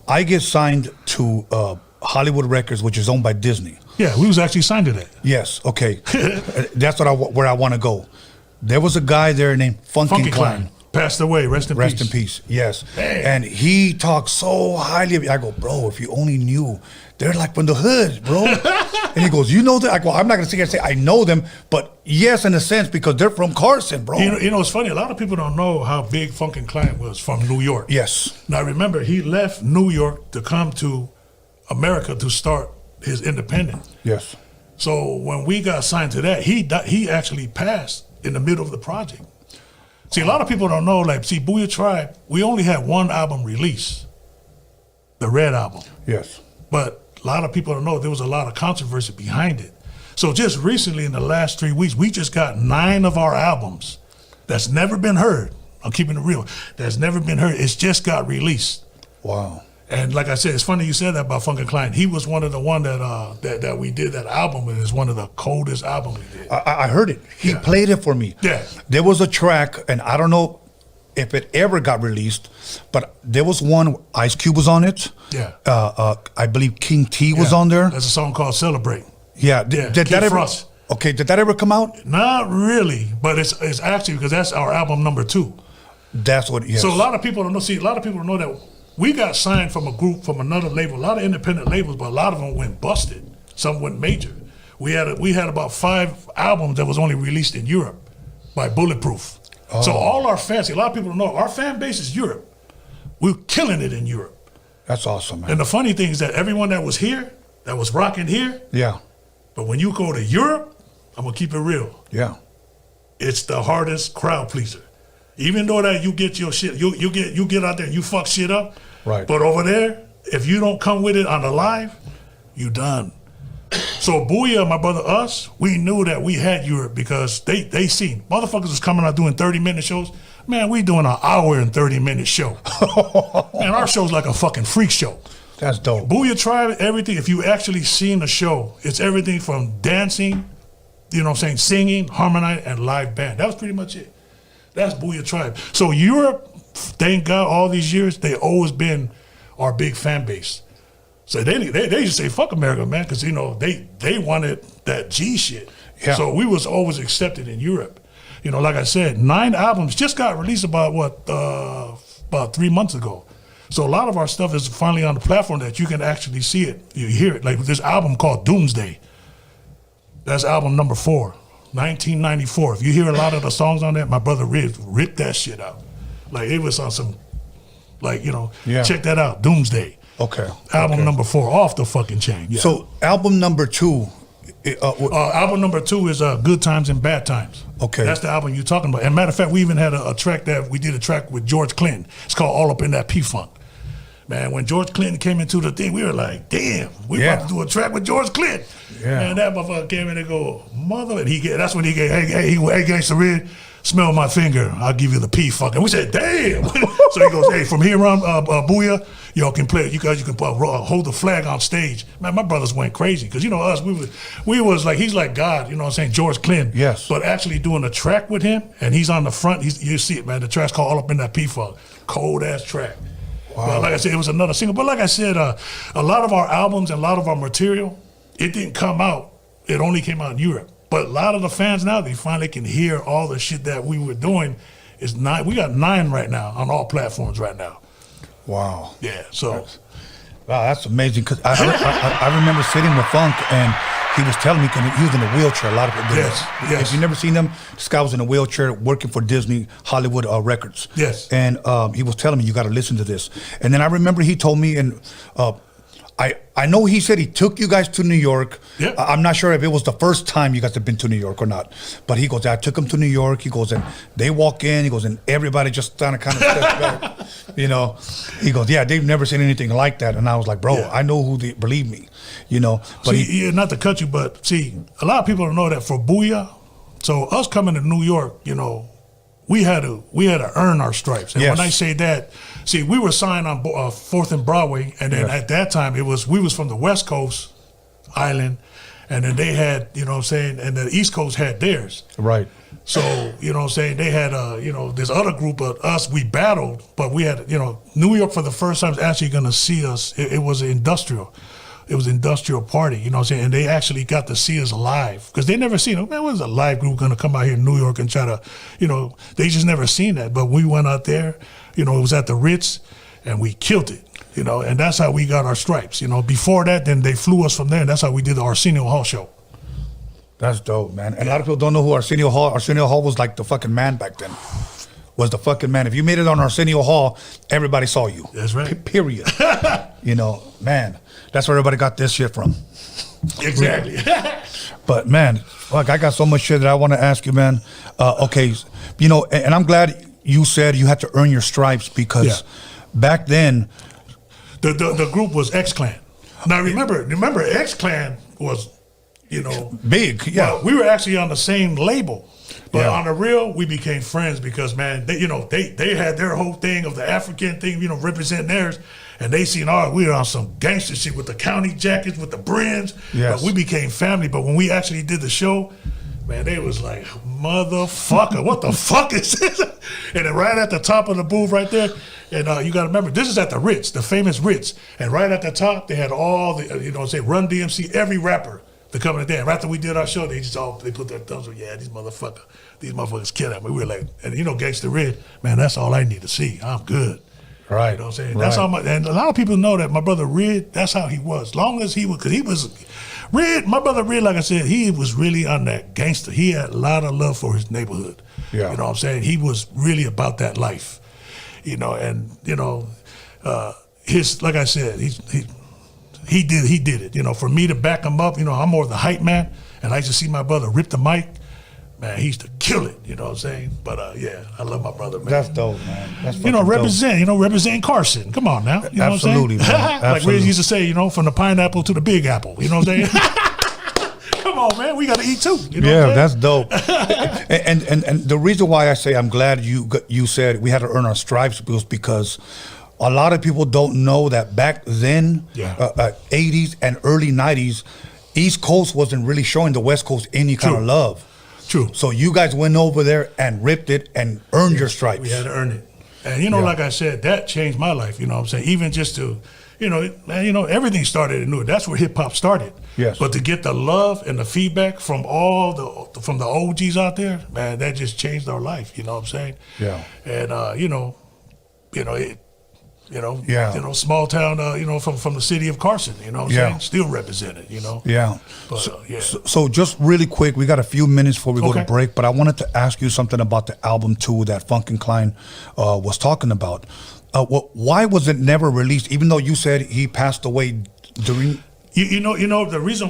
I get signed to Hollywood Records, which is owned by Disney. Yeah, we was actually signed to that. Yes, okay. That's where I want to go. There was a guy there named Funky Klein. Passed away, rest in peace. Rest in peace, yes. Damn. And he talked so highly of me. I go, bro, if you only knew, they're like from the hood, bro. And he goes, you know that? I go, I'm not going to sit here and say I know them, but yes, in a sense, because they're from Carson, bro. You know, it's funny. A lot of people don't know how big Funky Klein was from New York. Yes. Now, remember, he left New York to come to America to start his independent. Yes. So when we got signed to that, he actually passed in the middle of the project. See, a lot of people don't know, like, see, Boo-Yaa Tribe, we only had one album released, the Red Album. Yes. But a lot of people don't know there was a lot of controversy behind it. So just recently, in the last 3 weeks, we just got 9 of our albums that's never been heard. I'm keeping it real. That's never been heard. It's just got released. Wow. And like I said, it's funny you said that about Funky Klein. He was one of the one that we did that album, and it's one of the coldest albums we did. I heard it. He played it for me. Yeah. There was a track, and I don't know if it ever got released, but there was one, Ice Cube was on it. Yeah. I believe King T was on there. There's a song called Celebrate. Yeah. Did that ever? Frost. Okay. Did that ever come out? Not really, but it's actually because that's our album number 2. That's what. Yes. So a lot of people don't know. See, a lot of people don't know that we got signed from a group from another label. A lot of independent labels, but a lot of them went busted. Some went major. We had about 5 albums that was only released in Europe by Bulletproof. Oh. So all our fans, see, a lot of people don't know, our fan base is Europe. We're killing it in Europe. That's awesome, man. And the funny thing is that everyone that was here, that was rocking here. Yeah. But when you go to Europe, I'm gonna keep it real. Yeah. It's the hardest crowd pleaser. Even though that you get your shit, you get out there and you fuck shit up. Right. But over there, if you don't come with it on the live, you done. So Boo-Yaa, my brother, us, we knew that we had Europe because they seen motherfuckers was coming out doing 30-minute shows. Man, we doing an hour and 30-minute show. Man, our show's like a fucking freak show. That's dope. Boo-Yaa Tribe, everything. If you actually seen the show, it's everything from dancing, you know what I'm saying, singing, harmonizing, and live band. That was pretty much it. That's Boo-Yaa Tribe. So Europe, thank God, all these years, they always been our big fan base. So they used to say, fuck America, man, because, you know, they wanted that G shit. Yeah. So we was always accepted in Europe. You know, like I said, 9 albums just got released about 3 months ago. So a lot of our stuff is finally on the platform that you can actually see it, you hear it. Like this album called Doomsday. That's album number 4. 1994. If you hear a lot of the songs on that, my brother ripped that shit out. Like it was on some, like, you know, check that out. Doomsday. Okay. Album number 4, off the fucking chain. Yeah. So album number 2. Album number 2 is Good Times and Bad Times. Okay. That's the album you're talking about. And matter of fact, we even had a track that we did a track with George Clinton. It's called All Up in That P-Funk. Man, when George Clinton came into the thing, we were like, damn, we about to do a track with George Clinton. Yeah. Man, that motherfucker came in and go, mother, and that's when he gave, hey, Gangsta Red, smell my finger, I'll give you the P-Funk. And we said, damn. So he goes, hey, from here on, Boo-Yaa, y'all can play it. You guys, you can hold the flag on stage. Man, my brothers went crazy. Because, you know, us, we was like, he's like God, you know what I'm saying, George Clinton. Yes. But actually doing a track with him, and he's on the front, you see it, man, the track's called All Up in That P-Funk. Cold-ass track. Wow. But like I said, it was another single. But like I said, a lot of our albums and a lot of our material, it didn't come out. It only came out in Europe. But a lot of the fans now, they finally can hear all the shit that we were doing. It's 9. We got 9 right now on all platforms right now. Wow. Yeah. So. Wow, that's amazing. Because I remember sitting with Funk and he was telling me he was in a wheelchair. A lot of people. Yes. If you've never seen him, this guy was in a wheelchair working for Disney Hollywood Records. Yes. And he was telling me, you got to listen to this. And then I remember he told me, and I know he said he took you guys to New York. Yeah. I'm not sure if it was the first time you guys have been to New York or not. But he goes, I took him to New York. He goes, and they walk in. He goes, and everybody just kind of steps back. You know, he goes, yeah, they've never seen anything like that. And I was like, bro, I know who they believe me. You know, but see, not to cut you, but see, a lot of people don't know that for Boo-Yaa. So us coming to New York, you know, we had to earn our stripes. And when I say that, see, we were signed on 4th and Broadway, and then at that time we was from the West Coast Island, And then they had, you know what I'm saying, and the East Coast had theirs. Right. So, you know what I'm saying, they had, you know, this other group of us, we battled, but we had, you know, New York for the first time is actually going to see us. It was an industrial. It was an industrial party, you know what I'm saying? And they actually got to see us live because they never seen it. Man, what is a live group going to come out here in New York and try to, you know, they just never seen that. But we went out there, you know, it was at the Ritz, and we killed it, you know, and that's how we got our stripes. You know, before that, then they flew us from there, and that's how we did the Arsenio Hall show. That's dope, man. And a lot of people don't know who Arsenio Hall. Arsenio Hall was like the fucking man back then. Was the fucking man. If you made it on Arsenio Hall, everybody saw you. That's right. Period. You know, man, that's where everybody got this shit from. Exactly. But man, like I got so much shit that I want to ask you, man. Okay, you know, and I'm glad you said you had to earn your stripes because back then, the group was X Clan. Now remember X Clan was, you know, big. Yeah, well, we were actually on the same label. But on the real, we became friends because, man, they, you know, they had their whole thing of the African thing, you know, representing theirs, and they seen, we were on some gangster shit with the county jackets, with the brims. Yes. But we became family. But when we actually did the show, man, they was like, motherfucker, what the fuck is this? And then right at the top of the booth right there, and you got to remember, this is at the Ritz, the famous Ritz. And right at the top, they had all the, you know, say Run DMC, every rapper. To come in there. After we did our show, they put their thumbs up. Yeah, these motherfuckers killing me. We were like, and you know, Gangsta Red, man, that's all I need to see. I'm good. Right. You know what I'm saying? Right. That's all and a lot of people know that my brother Red, that's how he was. Long as he was, because he was, Red, my brother Red, like I said, he was really on that gangster. He had a lot of love for his neighborhood. Yeah. You know what I'm saying? He was really about that life. You know, and, you know, his, like I said, he did it. You know, for me to back him up, you know, I'm more of the hype man, and I used to see my brother rip the mic. Man, he used to kill it. You know what I'm saying? But yeah, I love my brother, man. That's dope, man. That's you know, represent Carson. Come on now. You know Absolutely, what I'm saying? man. Like Riz used to say, you know, from the pineapple to the big apple. You know what I'm saying? Come on, man. We got to eat too. You know what I'm that's dope. and the reason why I say I'm glad you said we had to earn our stripes was because a lot of people don't know that back then, 80s and early 90s, East Coast wasn't really showing the West Coast any kind of love. True. So you guys went over there and ripped it and earned your stripes. We had to earn it. And, you know, like I said, that changed my life, you know what I'm saying? Even just to, you know, everything started in Newark. That's where hip-hop started. Yes. But to get the love and the feedback from from the OGs out there, man, that just changed our life, you know what I'm saying? Yeah. And, you know, small town, you know, from the city of Carson, you know what I'm saying? Still represented, you know? Yeah. But, So just really quick, we got a few minutes before we go to break, but I wanted to ask you something about the album too that Funk and Klein was talking about. Why was it never released, even though you said he passed away during... You know, the reason...